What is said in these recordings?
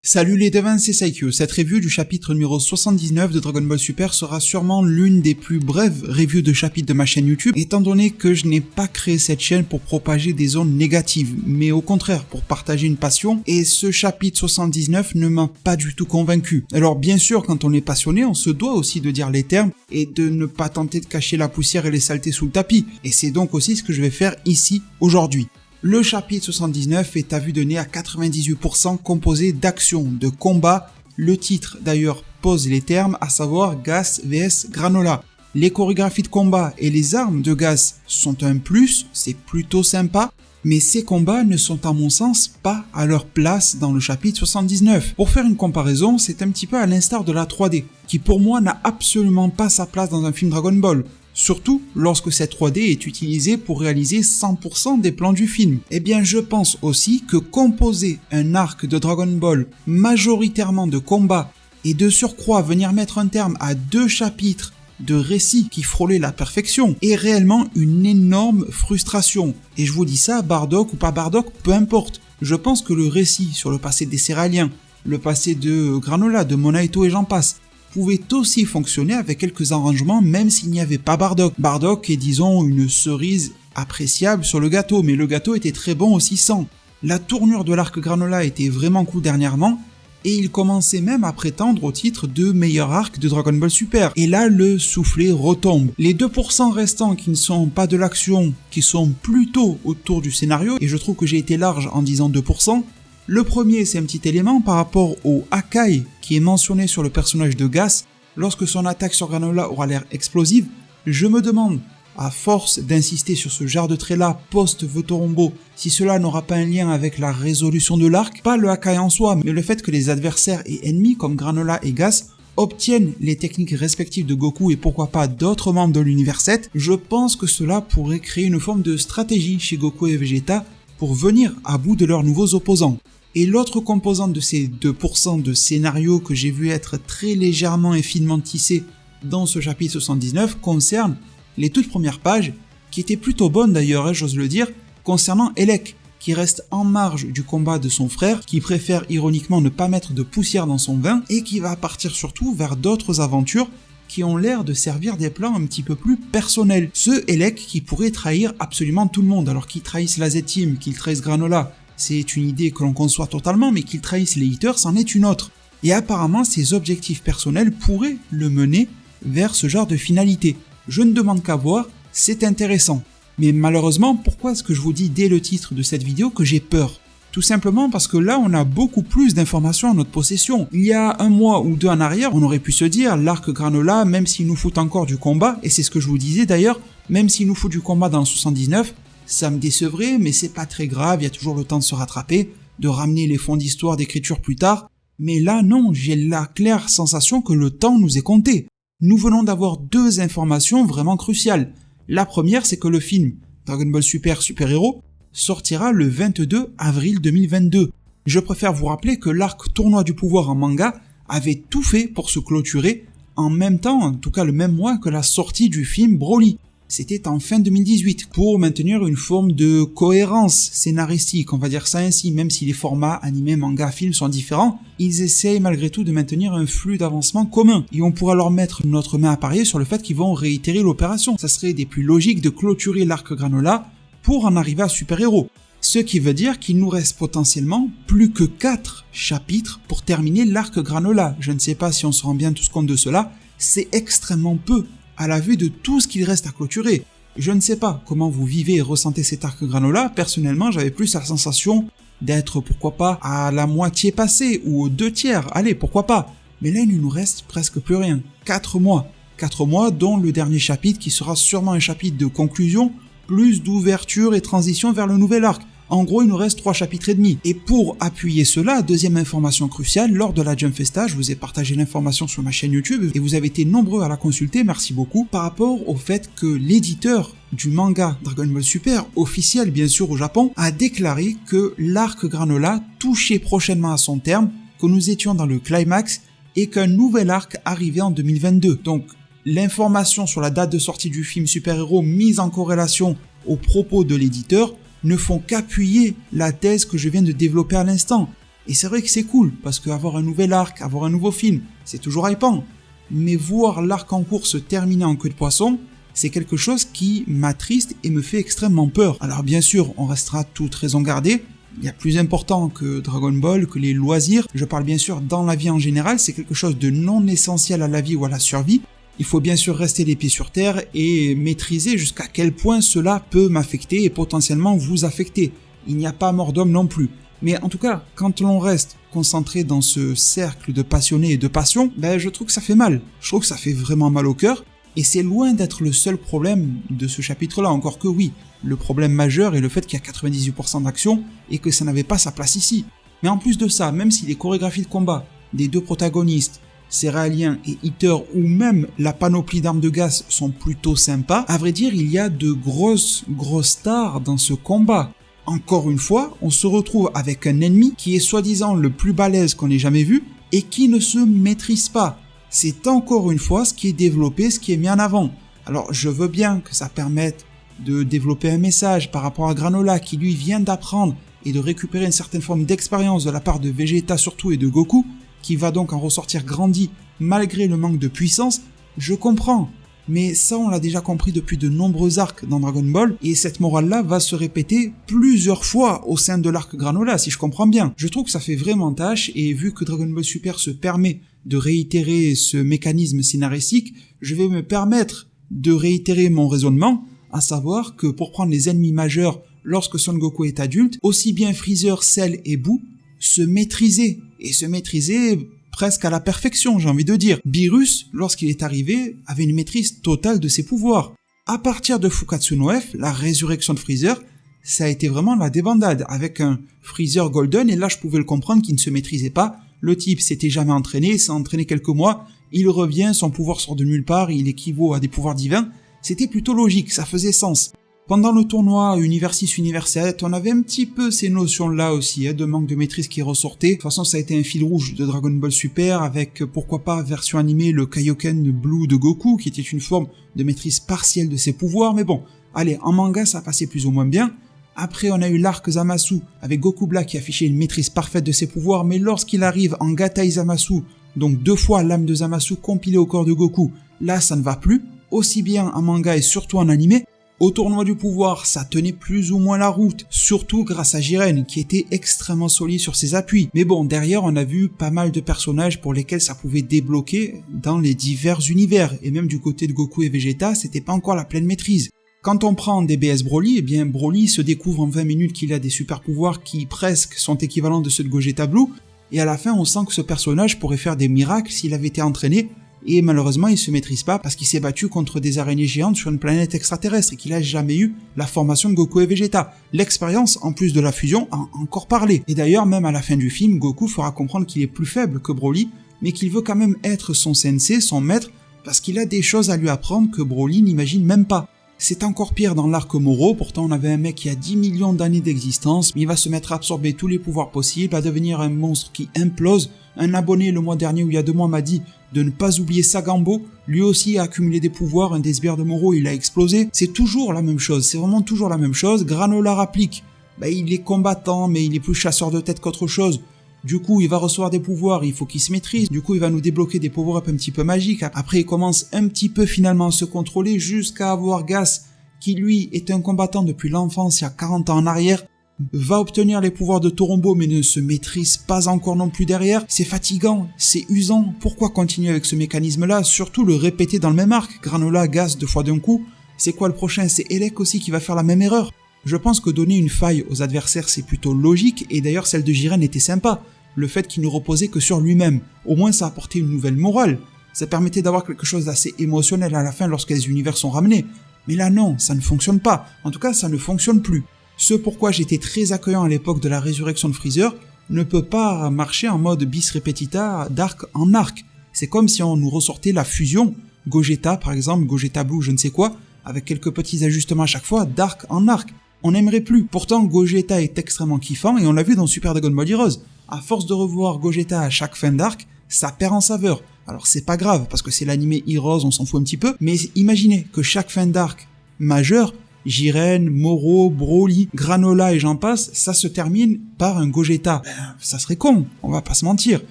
Salut les devins, c'est Saikyo. Cette review du chapitre numéro 79 de Dragon Ball Super sera sûrement l'une des plus brèves reviews de chapitres de ma chaîne YouTube, étant donné que je n'ai pas créé cette chaîne pour propager des ondes négatives, mais au contraire pour partager une passion, et ce chapitre 79 ne m'a pas du tout convaincu. Alors bien sûr, quand on est passionné, on se doit aussi de dire les termes, et de ne pas tenter de cacher la poussière et les saletés sous le tapis, et c'est donc aussi ce que je vais faire ici, aujourd'hui. Le chapitre 79 est à vue de nez à 98% composé d'actions, de combats. Le titre d'ailleurs pose les termes, à savoir Gas vs Granola. Les chorégraphies de combat et les armes de Gas sont un plus, c'est plutôt sympa, mais ces combats ne sont à mon sens pas à leur place dans le chapitre 79. Pour faire une comparaison, c'est un petit peu à l'instar de la 3D, qui pour moi n'a absolument pas sa place dans un film Dragon Ball. Surtout lorsque cette 3D est utilisée pour réaliser 100% des plans du film. Eh bien je pense aussi que composer un arc de Dragon Ball majoritairement de combats et de surcroît venir mettre un terme à 2 chapitres de récits qui frôlaient la perfection est réellement une énorme frustration. Et je vous dis ça, Bardock ou pas Bardock, peu importe. Je pense que le récit sur le passé des Céréaliens, le passé de Granola, de Monaito et j'en passe, pouvait aussi fonctionner avec quelques arrangements même s'il n'y avait pas Bardock. Bardock est disons une cerise appréciable sur le gâteau, mais le gâteau était très bon aussi sans. La tournure de l'arc Granola était vraiment cool dernièrement, et il commençait même à prétendre au titre de meilleur arc de Dragon Ball Super. Et là le soufflet retombe. Les 2% restants qui ne sont pas de l'action, qui sont plutôt autour du scénario, et je trouve que j'ai été large en disant 2%, le premier, c'est un petit élément par rapport au Hakai qui est mentionné sur le personnage de Gas. Lorsque son attaque sur Granola aura l'air explosive, je me demande, à force d'insister sur ce genre de trait-là post-Votorombo, si cela n'aura pas un lien avec la résolution de l'arc, pas le Hakai en soi, mais le fait que les adversaires et ennemis comme Granola et Gas obtiennent les techniques respectives de Goku et pourquoi pas d'autres membres de l'univers 7, je pense que cela pourrait créer une forme de stratégie chez Goku et Vegeta pour venir à bout de leurs nouveaux opposants. Et l'autre composante de ces 2% de scénario que j'ai vu être très légèrement et finement tissé dans ce chapitre 79 concerne les toutes premières pages, qui étaient plutôt bonnes d'ailleurs, j'ose le dire, concernant Elec, qui reste en marge du combat de son frère, qui préfère ironiquement ne pas mettre de poussière dans son vin, et qui va partir surtout vers d'autres aventures qui ont l'air de servir des plans un petit peu plus personnels. Ce Elec qui pourrait trahir absolument tout le monde, alors qu'il trahisse la Z-Team, qu'il trahisse Granola, c'est une idée que l'on conçoit totalement, mais qu'il trahisse les haters, c'en est une autre. Et apparemment, ses objectifs personnels pourraient le mener vers ce genre de finalité. Je ne demande qu'à voir, c'est intéressant. Mais malheureusement, pourquoi est-ce que je vous dis dès le titre de cette vidéo que j'ai peur ? Tout simplement parce que là, on a beaucoup plus d'informations en notre possession. Il y a un mois ou deux en arrière, on aurait pu se dire, l'arc Granola, même s'il nous fout encore du combat, et c'est ce que je vous disais d'ailleurs, même s'il nous fout du combat dans le 79, ça me décevrait, mais c'est pas très grave, il y a toujours le temps de se rattraper, de ramener les fonds d'histoire, d'écriture plus tard. Mais là, non, j'ai la claire sensation que le temps nous est compté. Nous venons d'avoir 2 informations vraiment cruciales. La première, c'est que le film Dragon Ball Super Super Hero sortira le 22 avril 2022. Je préfère vous rappeler que l'arc Tournoi du Pouvoir en manga avait tout fait pour se clôturer en même temps, en tout cas le même mois que la sortie du film Broly. C'était en fin 2018, pour maintenir une forme de cohérence scénaristique, on va dire ça ainsi, même si les formats animés, manga, films sont différents, ils essayent malgré tout de maintenir un flux d'avancement commun, et on pourra leur mettre notre main à parier sur le fait qu'ils vont réitérer l'opération. Ça serait des plus logiques de clôturer l'arc Granola pour en arriver à Super Hero. Ce qui veut dire qu'il nous reste potentiellement plus que 4 chapitres pour terminer l'arc Granola. Je ne sais pas si on se rend bien tous compte de cela, c'est extrêmement peu à la vue de tout ce qu'il reste à clôturer. Je ne sais pas comment vous vivez et ressentez cet arc Granola, personnellement j'avais plus la sensation d'être pourquoi pas à la moitié passée ou aux 2/3, allez pourquoi pas, mais là il ne nous reste presque plus rien, 4 mois. 4 mois dont le dernier chapitre qui sera sûrement un chapitre de conclusion, plus d'ouverture et transition vers le nouvel arc. En gros, il nous reste 3 chapitres et demi. Et pour appuyer cela, deuxième information cruciale, lors de la Jump Festa, je vous ai partagé l'information sur ma chaîne YouTube et vous avez été nombreux à la consulter, merci beaucoup, par rapport au fait que l'éditeur du manga Dragon Ball Super, officiel bien sûr au Japon, a déclaré que l'arc Granola touchait prochainement à son terme, que nous étions dans le climax et qu'un nouvel arc arrivait en 2022. Donc, l'information sur la date de sortie du film Super Hero mise en corrélation aux propos de l'éditeur ne font qu'appuyer la thèse que je viens de développer à l'instant. Et c'est vrai que c'est cool, parce qu'avoir un nouvel arc, avoir un nouveau film, c'est toujours hypant. Mais voir l'arc en cours se terminer en queue de poisson, c'est quelque chose qui m'attriste et me fait extrêmement peur. Alors bien sûr, on restera toute raison gardée. Il y a plus important que Dragon Ball, que les loisirs. Je parle bien sûr dans la vie en général, c'est quelque chose de non essentiel à la vie ou à la survie. Il faut bien sûr rester les pieds sur terre et maîtriser jusqu'à quel point cela peut m'affecter et potentiellement vous affecter. Il n'y a pas mort d'homme non plus. Mais en tout cas, quand l'on reste concentré dans ce cercle de passionnés et de passion, je trouve que ça fait mal. Je trouve que ça fait vraiment mal au cœur. Et c'est loin d'être le seul problème de ce chapitre-là, encore que oui, le problème majeur est le fait qu'il y a 98% d'action et que ça n'avait pas sa place ici. Mais en plus de ça, même si les chorégraphies de combat des deux protagonistes, Céréalien et Hitter, ou même la panoplie d'armes de gaz sont plutôt sympas, à vrai dire, il y a de grosses stars dans ce combat. Encore une fois, on se retrouve avec un ennemi qui est soi-disant le plus balèze qu'on ait jamais vu et qui ne se maîtrise pas. C'est encore une fois ce qui est développé, ce qui est mis en avant. Alors je veux bien que ça permette de développer un message par rapport à Granola qui lui vient d'apprendre et de récupérer une certaine forme d'expérience de la part de Vegeta surtout et de Goku, qui va donc en ressortir grandi malgré le manque de puissance, je comprends. Mais ça on l'a déjà compris depuis de nombreux arcs dans Dragon Ball, et cette morale-là va se répéter plusieurs fois au sein de l'arc Granola, si je comprends bien. Je trouve que ça fait vraiment tâche, et vu que Dragon Ball Super se permet de réitérer ce mécanisme scénaristique, je vais me permettre de réitérer mon raisonnement, à savoir que pour prendre les ennemis majeurs lorsque Son Goku est adulte, aussi bien Freezer, Cell et Boo se maîtriser, et se maîtriser presque à la perfection, j'ai envie de dire. Beerus, lorsqu'il est arrivé, avait une maîtrise totale de ses pouvoirs. À partir de Fukkatsu no F, la résurrection de Freezer, ça a été vraiment la débandade, avec un Freezer Golden, et là je pouvais le comprendre qu'il ne se maîtrisait pas. Le type s'était jamais entraîné, il s'est entraîné quelques mois, il revient, son pouvoir sort de nulle part, il équivaut à des pouvoirs divins. C'était plutôt logique, ça faisait sens. Pendant le tournoi Univers 6, Univers 7, on avait un petit peu ces notions-là aussi, de manque de maîtrise qui ressortait. De toute façon, ça a été un fil rouge de Dragon Ball Super, avec, pourquoi pas, version animée, le Kaioken Blue de Goku, qui était une forme de maîtrise partielle de ses pouvoirs, mais bon, allez, en manga, ça passait plus ou moins bien. Après, on a eu l'arc Zamasu, avec Goku Black qui affichait une maîtrise parfaite de ses pouvoirs, mais lorsqu'il arrive en Gatai Zamasu, donc 2 fois l'âme de Zamasu compilée au corps de Goku, là, ça ne va plus, aussi bien en manga et surtout en animé. Au tournoi du pouvoir, ça tenait plus ou moins la route, surtout grâce à Jiren, qui était extrêmement solide sur ses appuis. Mais bon, derrière, on a vu pas mal de personnages pour lesquels ça pouvait débloquer dans les divers univers, et même du côté de Goku et Vegeta, c'était pas encore la pleine maîtrise. Quand on prend DBS Broly, eh bien Broly se découvre en 20 minutes qu'il a des super pouvoirs qui presque sont équivalents de ceux de Gogeta Blue, et à la fin on sent que ce personnage pourrait faire des miracles s'il avait été entraîné, et malheureusement il se maîtrise pas parce qu'il s'est battu contre des araignées géantes sur une planète extraterrestre et qu'il a jamais eu la formation de Goku et Vegeta. L'expérience, en plus de la fusion, a encore parlé. Et d'ailleurs, même à la fin du film, Goku fera comprendre qu'il est plus faible que Broly, mais qu'il veut quand même être son sensei, son maître, parce qu'il a des choses à lui apprendre que Broly n'imagine même pas. C'est encore pire dans l'arc Moro, pourtant on avait un mec qui a 10 millions d'années d'existence, mais il va se mettre à absorber tous les pouvoirs possibles, à devenir un monstre qui implose. Un abonné le mois dernier ou il y a 2 mois m'a dit de ne pas oublier Sagambo, lui aussi a accumulé des pouvoirs, un des sbires de Moro il a explosé. C'est toujours la même chose, c'est vraiment toujours la même chose. Granola applique, il est combattant mais il est plus chasseur de tête qu'autre chose. Du coup, il va recevoir des pouvoirs, il faut qu'il se maîtrise. Du coup, il va nous débloquer des power-up un petit peu magiques. Après, il commence un petit peu finalement à se contrôler jusqu'à avoir Gas, qui lui est un combattant depuis l'enfance, il y a 40 ans en arrière, va obtenir les pouvoirs de Torombo mais ne se maîtrise pas encore non plus derrière. C'est fatigant, c'est usant. Pourquoi continuer avec ce mécanisme-là? Surtout le répéter dans le même arc. Granola, Gas 2 fois d'un coup. C'est quoi le prochain? C'est Elec aussi qui va faire la même erreur. Je pense que donner une faille aux adversaires c'est plutôt logique, et d'ailleurs celle de Jiren était sympa. Le fait qu'il ne reposait que sur lui-même. Au moins ça apportait une nouvelle morale. Ça permettait d'avoir quelque chose d'assez émotionnel à la fin lorsque les univers sont ramenés. Mais là non, ça ne fonctionne pas. En tout cas, ça ne fonctionne plus. Ce pourquoi j'étais très accueillant à l'époque de la résurrection de Freezer ne peut pas marcher en mode bis repetita d'arc en arc. C'est comme si on nous ressortait la fusion, Gogeta par exemple, Gogeta Blue, je ne sais quoi, avec quelques petits ajustements à chaque fois, d'arc en arc. On n'aimerait plus. Pourtant, Gogeta est extrêmement kiffant et on l'a vu dans Super Dragon Ball Heroes. À force de revoir Gogeta à chaque fin d'arc, ça perd en saveur. Alors c'est pas grave, parce que c'est l'animé Heroes, on s'en fout un petit peu, mais imaginez que chaque fin d'arc majeur Jiren, Moro, Broly, Granola et j'en passe, ça se termine par un Gogeta. Ça serait con, on va pas se mentir.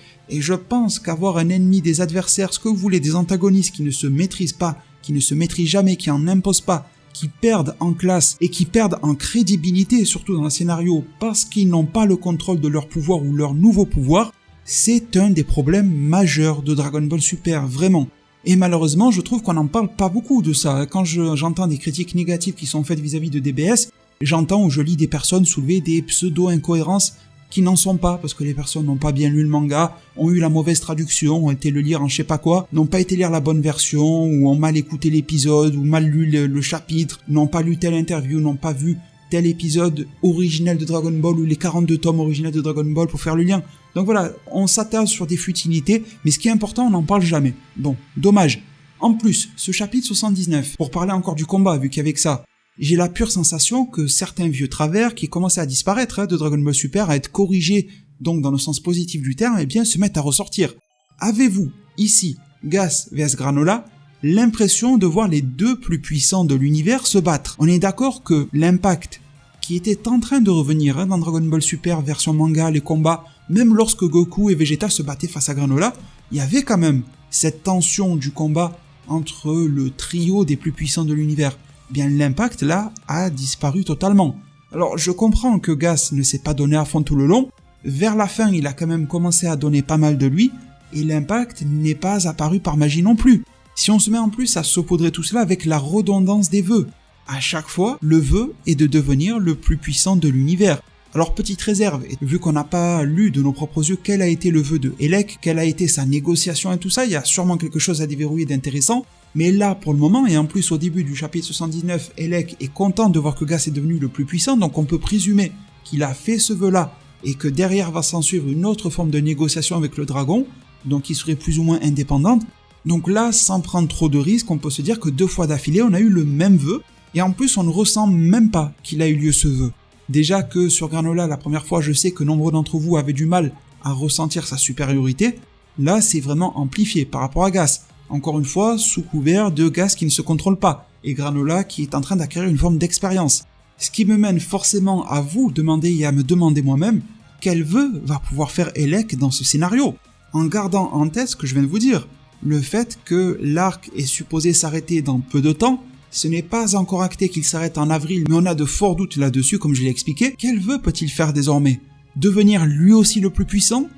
Et je pense qu'avoir un ennemi, des adversaires, ce que vous voulez, des antagonistes qui ne se maîtrisent pas, qui ne se maîtrisent jamais, qui en imposent pas, qui perdent en classe et qui perdent en crédibilité, surtout dans le scénario, parce qu'ils n'ont pas le contrôle de leur pouvoir ou leur nouveau pouvoir, c'est un des problèmes majeurs de Dragon Ball Super, vraiment. Et malheureusement, je trouve qu'on n'en parle pas beaucoup de ça. Quand j'entends des critiques négatives qui sont faites vis-à-vis de DBS, j'entends ou je lis des personnes soulever des pseudo-incohérences qui n'en sont pas, parce que les personnes n'ont pas bien lu le manga, ont eu la mauvaise traduction, ont été le lire en je sais pas quoi, n'ont pas été lire la bonne version, ou ont mal écouté l'épisode, ou mal lu le chapitre, n'ont pas lu telle interview, n'ont pas vu tel épisode originel de Dragon Ball, ou les 42 tomes originels de Dragon Ball pour faire le lien. Donc voilà, on s'attarde sur des futilités, mais ce qui est important, on n'en parle jamais. Bon, dommage. En plus, ce chapitre 79, pour parler encore du combat, vu qu'il y avait que ça, j'ai la pure sensation que certains vieux travers qui commençaient à disparaître de Dragon Ball Super, à être corrigés, donc dans le sens positif du terme, eh bien se mettent à ressortir. Avez-vous, ici, Gas vs Granola, l'impression de voir les deux plus puissants de l'univers se battre? On est d'accord que l'impact qui était en train de revenir dans Dragon Ball Super version manga, les combats, même lorsque Goku et Vegeta se battaient face à Granola, il y avait quand même cette tension du combat entre le trio des plus puissants de l'univers. Bien l'impact là a disparu totalement. Alors je comprends que Gas ne s'est pas donné à fond tout le long, vers la fin il a quand même commencé à donner pas mal de lui, et l'impact n'est pas apparu par magie non plus. Si on se met en plus à saupoudrer tout cela avec la redondance des vœux, à chaque fois le vœu est de devenir le plus puissant de l'univers. Alors petite réserve, vu qu'on n'a pas lu de nos propres yeux quel a été le vœu de Elec, quelle a été sa négociation et tout ça, il y a sûrement quelque chose à déverrouiller d'intéressant, mais là pour le moment, et en plus au début du chapitre 79, Elec est content de voir que Gas est devenu le plus puissant, donc on peut présumer qu'il a fait ce vœu-là, et que derrière va s'en suivre une autre forme de négociation avec le dragon, donc qui serait plus ou moins indépendante. Donc là, sans prendre trop de risques, on peut se dire que 2 fois d'affilée, on a eu le même vœu, et en plus on ne ressent même pas qu'il a eu lieu ce vœu. Déjà que sur Granola, la première fois, je sais que nombreux d'entre vous avaient du mal à ressentir sa supériorité. Là, c'est vraiment amplifié par rapport à Gas. Encore une fois, sous couvert de Gas qui ne se contrôle pas, et Granola qui est en train d'acquérir une forme d'expérience. Ce qui me mène forcément à vous demander et à me demander moi-même, quel vœu va pouvoir faire Elec dans ce scénario? En gardant en tête ce que je viens de vous dire, le fait que l'arc est supposé s'arrêter dans peu de temps, ce n'est pas encore acté qu'il s'arrête en avril, mais on a de forts doutes là-dessus, comme je l'ai expliqué. Quel vœu peut-il faire désormais? Devenir lui aussi le plus puissant?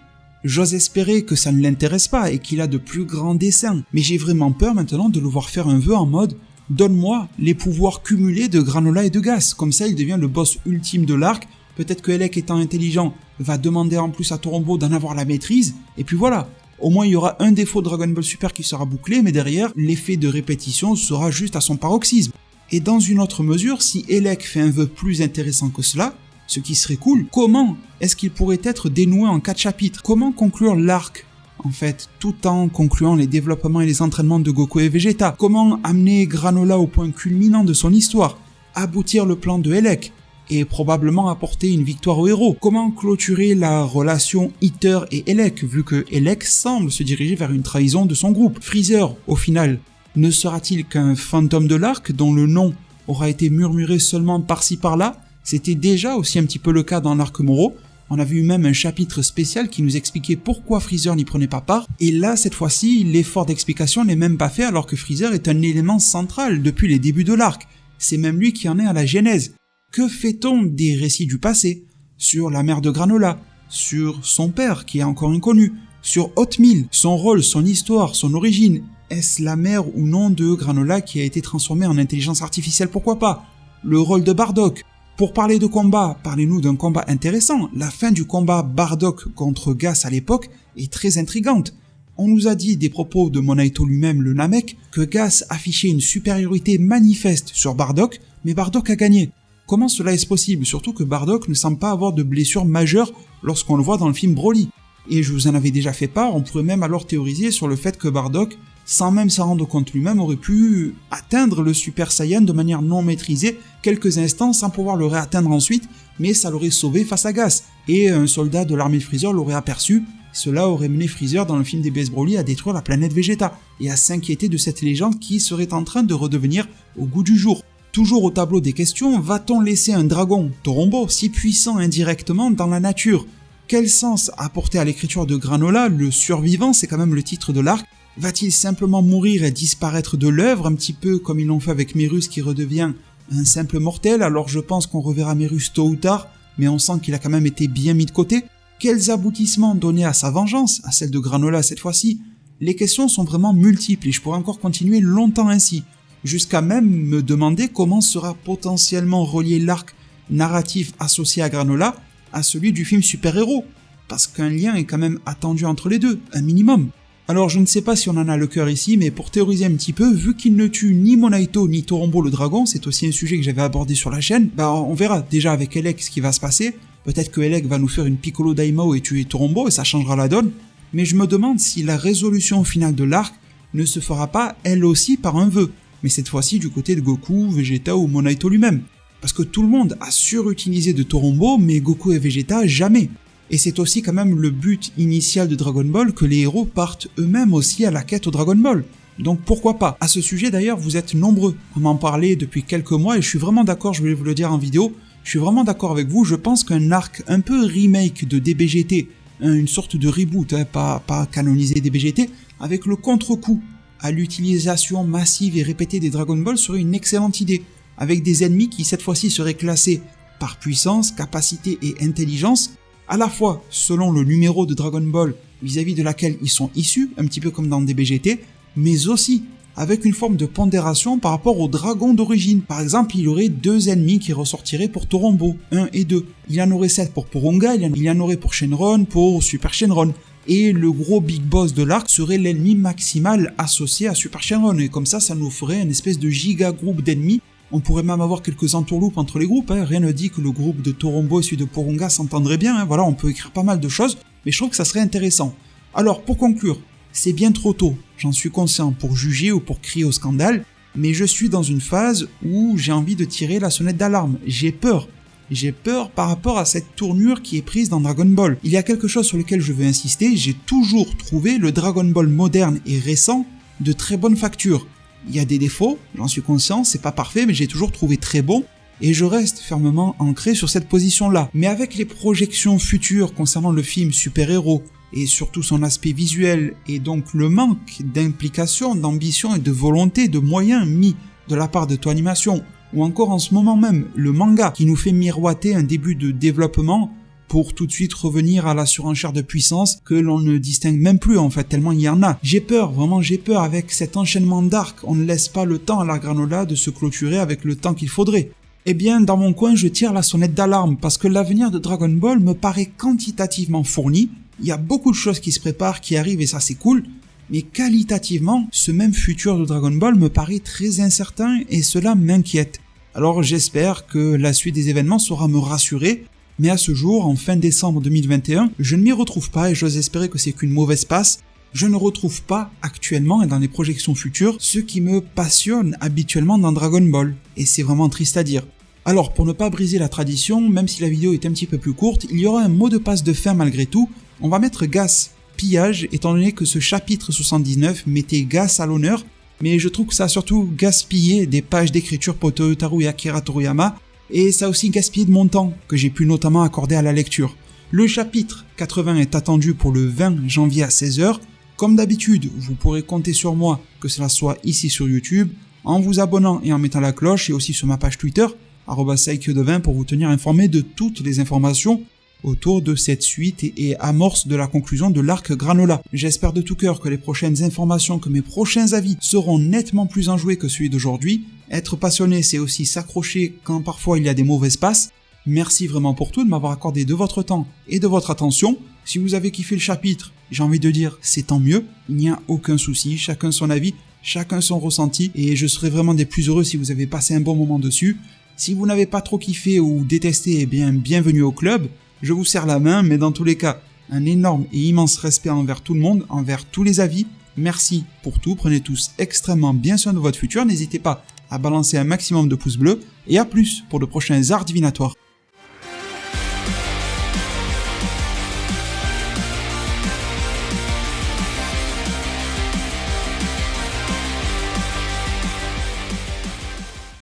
J'ose espérer que ça ne l'intéresse pas et qu'il a de plus grands desseins, mais j'ai vraiment peur maintenant de le voir faire un vœu en mode « Donne-moi les pouvoirs cumulés de Granola et de Gas », comme ça il devient le boss ultime de l'arc, peut-être que Elec étant intelligent va demander en plus à Torombo d'en avoir la maîtrise, et puis voilà. Au moins il y aura un défaut de Dragon Ball Super qui sera bouclé, mais derrière, l'effet de répétition sera juste à son paroxysme. Et dans une autre mesure, si Elec fait un vœu plus intéressant que cela, ce qui serait cool, comment est-ce qu'il pourrait être dénoué en 4 chapitres? Comment conclure l'arc, en fait, tout en concluant les développements et les entraînements de Goku et Vegeta? Comment amener Granola au point culminant de son histoire? Aboutir le plan de Elec? Et probablement apporter une victoire au héros. Comment clôturer la relation Hitter et Elec, vu que Elec semble se diriger vers une trahison de son groupe? Freezer, au final, ne sera-t-il qu'un fantôme de l'arc dont le nom aura été murmuré seulement par-ci par-là? C'était déjà aussi un petit peu le cas dans l'arc Moro. On avait eu même un chapitre spécial qui nous expliquait pourquoi Freezer n'y prenait pas part, et là, cette fois-ci, l'effort d'explication n'est même pas fait alors que Freezer est un élément central depuis les débuts de l'arc. C'est même lui qui en est à la genèse. Que fait-on des récits du passé? Sur la mère de Granola, sur son père qui est encore inconnu, sur Hotmeal, son rôle, son histoire, son origine. Est-ce la mère ou non de Granola qui a été transformée en intelligence artificielle? Pourquoi pas? Le rôle de Bardock. Pour parler de combat, parlez-nous d'un combat intéressant. La fin du combat Bardock contre Gas à l'époque est très intrigante. On nous a dit des propos de Monaito lui-même, le Namek, que Gas affichait une supériorité manifeste sur Bardock, mais Bardock a gagné. Comment cela est-ce possible? Surtout que Bardock ne semble pas avoir de blessure majeure lorsqu'on le voit dans le film Broly. Et je vous en avais déjà fait part, on pourrait même alors théoriser sur le fait que Bardock, sans même s'en rendre compte lui-même, aurait pu atteindre le Super Saiyan de manière non maîtrisée quelques instants sans pouvoir le réatteindre ensuite, mais ça l'aurait sauvé face à Gas. Et un soldat de l'armée de Freezer l'aurait aperçu, cela aurait mené Freezer dans le film DBS Broly à détruire la planète Vegeta, et à s'inquiéter de cette légende qui serait en train de redevenir au goût du jour. Toujours au tableau des questions, va-t-on laisser un dragon, Torombo, si puissant indirectement dans la nature? Quel sens apporter à l'écriture de Granola, le survivant, c'est quand même le titre de l'arc? Va-t-il simplement mourir et disparaître de l'œuvre, un petit peu comme ils l'ont fait avec Mérus qui redevient un simple mortel? Alors je pense qu'on reverra Mérus tôt ou tard, mais on sent qu'il a quand même été bien mis de côté. Quels aboutissements donner à sa vengeance, à celle de Granola cette fois-ci? Les questions sont vraiment multiples et je pourrais encore continuer longtemps ainsi, jusqu'à même me demander comment sera potentiellement relié l'arc narratif associé à Granola à celui du film super-héros, parce qu'un lien est quand même attendu entre les deux, un minimum. Alors je ne sais pas si on en a le cœur ici, mais pour théoriser un petit peu, vu qu'il ne tue ni Monaito ni Torombo le dragon, c'est aussi un sujet que j'avais abordé sur la chaîne, on verra déjà avec Elec ce qui va se passer. Peut-être que Elec va nous faire une Piccolo Daimao et tuer Torombo et ça changera la donne, mais je me demande si la résolution finale de l'arc ne se fera pas elle aussi par un vœu, mais cette fois-ci du côté de Goku, Vegeta ou Monaito lui-même. Parce que tout le monde a surutilisé de Torombo, mais Goku et Vegeta jamais. Et c'est aussi quand même le but initial de Dragon Ball que les héros partent eux-mêmes aussi à la quête au Dragon Ball. Donc pourquoi pas? À ce sujet d'ailleurs, vous êtes nombreux à m'en parler depuis quelques mois et je suis vraiment d'accord, je voulais vous le dire en vidéo, je suis vraiment d'accord avec vous, je pense qu'un arc un peu remake de DBGT, une sorte de reboot, pas canoniser DBGT, avec le contre-coup à l'utilisation massive et répétée des Dragon Ball serait une excellente idée, avec des ennemis qui cette fois-ci seraient classés par puissance, capacité et intelligence, à la fois selon le numéro de Dragon Ball vis-à-vis de laquelle ils sont issus, un petit peu comme dans DBGT, mais aussi avec une forme de pondération par rapport aux dragons d'origine. Par exemple, il y aurait 2 ennemis qui ressortiraient pour Torombo, 1 et 2. Il y en aurait 7 pour Porunga, il y en aurait pour Shenron, pour Super Shenron. Et le gros big boss de l'arc serait l'ennemi maximal associé à Super Shenron. Et comme ça nous ferait une espèce de giga groupe d'ennemis. On pourrait même avoir quelques entourloupes entre les groupes, rien ne dit que le groupe de Torombo et celui de Porunga s'entendraient bien, voilà, on peut écrire pas mal de choses, mais je trouve que ça serait intéressant. Alors, pour conclure, c'est bien trop tôt, j'en suis conscient, pour juger ou pour crier au scandale, mais je suis dans une phase où j'ai envie de tirer la sonnette d'alarme, j'ai peur. J'ai peur par rapport à cette tournure qui est prise dans Dragon Ball. Il y a quelque chose sur lequel je veux insister, j'ai toujours trouvé le Dragon Ball moderne et récent de très bonne facture. Il y a des défauts, j'en suis conscient, c'est pas parfait, mais j'ai toujours trouvé très bon, et je reste fermement ancré sur cette position-là. Mais avec les projections futures concernant le film super-héros, et surtout son aspect visuel, et donc le manque d'implication, d'ambition et de volonté, de moyens mis de la part de Toei Animation, ou encore en ce moment même, le manga qui nous fait miroiter un début de développement, pour tout de suite revenir à la surenchère de puissance que l'on ne distingue même plus en fait, tellement il y en a. J'ai peur, vraiment j'ai peur avec cet enchaînement d'arcs, on ne laisse pas le temps à la Granola de se clôturer avec le temps qu'il faudrait. Eh bien, dans mon coin, je tire la sonnette d'alarme parce que l'avenir de Dragon Ball me paraît quantitativement fourni, il y a beaucoup de choses qui se préparent, qui arrivent et ça c'est cool, mais qualitativement, ce même futur de Dragon Ball me paraît très incertain et cela m'inquiète. Alors j'espère que la suite des événements saura me rassurer, mais à ce jour, en fin décembre 2021, je ne m'y retrouve pas et j'ose espérer que c'est qu'une mauvaise passe. Je ne retrouve pas actuellement et dans les projections futures ce qui me passionne habituellement dans Dragon Ball, et c'est vraiment triste à dire. Alors pour ne pas briser la tradition, même si la vidéo est un petit peu plus courte, il y aura un mot de passe de fin malgré tout, on va mettre Gas, pillage, étant donné que ce chapitre 79 mettait Gas à l'honneur, mais je trouve que ça a surtout gaspillé des pages d'écriture pour Toyotarou et Akira Toriyama, et ça a aussi gaspillé de mon temps, que j'ai pu notamment accorder à la lecture. Le chapitre 80 est attendu pour le 20 janvier à 16h. Comme d'habitude, vous pourrez compter sur moi, que cela soit ici sur YouTube, en vous abonnant et en mettant la cloche, et aussi sur ma page Twitter, @saikyo20 pour vous tenir informé de toutes les informations autour de cette suite et amorce de la conclusion de l'arc Granola. J'espère de tout cœur que les prochaines informations, que mes prochains avis seront nettement plus enjoués que celui d'aujourd'hui. Être passionné, c'est aussi s'accrocher quand parfois il y a des mauvaises passes. Merci vraiment pour tout, de m'avoir accordé de votre temps et de votre attention. Si vous avez kiffé le chapitre, j'ai envie de dire c'est tant mieux, il n'y a aucun souci, chacun son avis, chacun son ressenti, et je serai vraiment des plus heureux si vous avez passé un bon moment dessus. Si vous n'avez pas trop kiffé ou détesté, eh bien bienvenue au club. Je vous serre la main, mais dans tous les cas, un énorme et immense respect envers tout le monde, envers tous les avis. Merci pour tout, prenez tous extrêmement bien soin de votre futur, n'hésitez pas à balancer un maximum de pouces bleus, et à plus pour de prochains arts divinatoires.